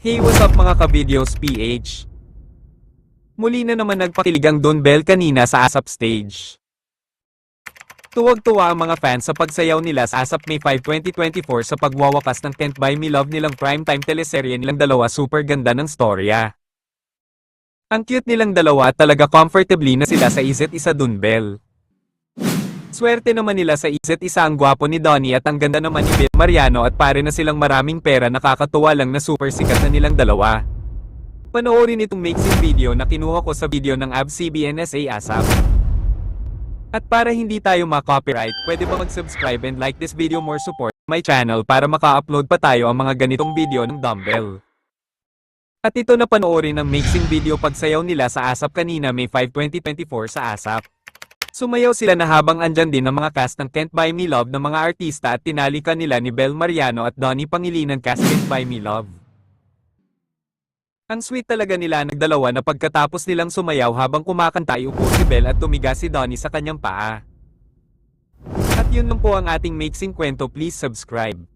Hey, what's up mga ka-videos PH? Muli na naman nagpakilig ang Don Bell kanina sa ASAP stage. Tuwag-tuwa ang mga fans sa pagsayaw nila sa ASAP May 5, 2024 sa pagwawakas ng Can't Buy Me Love nilang primetime teleserye nilang dalawa. Super ganda ng storya. Ang cute nilang dalawa at talaga comfortably na sila sa isa't isa. Don Bell. Swerte naman nila sa isa't isa, ang gwapo ni Donnie at ang ganda naman ni Bel Mariano, at pare na silang maraming pera. Nakakatuwa lang na super sikat na nilang dalawa. Panoorin itong mixing video na kinuha ko sa video ng ABS-CBN-SA ASAP. At para hindi tayo ma-copyright, pwede ba mag-subscribe and like this video, more support my channel para maka-upload pa tayo ang mga ganitong video ng Dumbbell. At ito na panoorin ang mixing video pagsayaw nila sa ASAP kanina May 5, 2024 sa ASAP. Sumayaw sila na habang andyan din ang mga cast ng Can't Buy Me Love ng mga artista at tinalikan nila ni Bel Mariano at Donnie Pangilinan cast Can't Buy Me Love. Ang sweet talaga nila nagdalawa na pagkatapos nilang sumayaw habang kumakanta ay upo si Bel at tumiga si Donnie sa kanyang paa. At yun lang po ang ating mixing kwento. Please subscribe.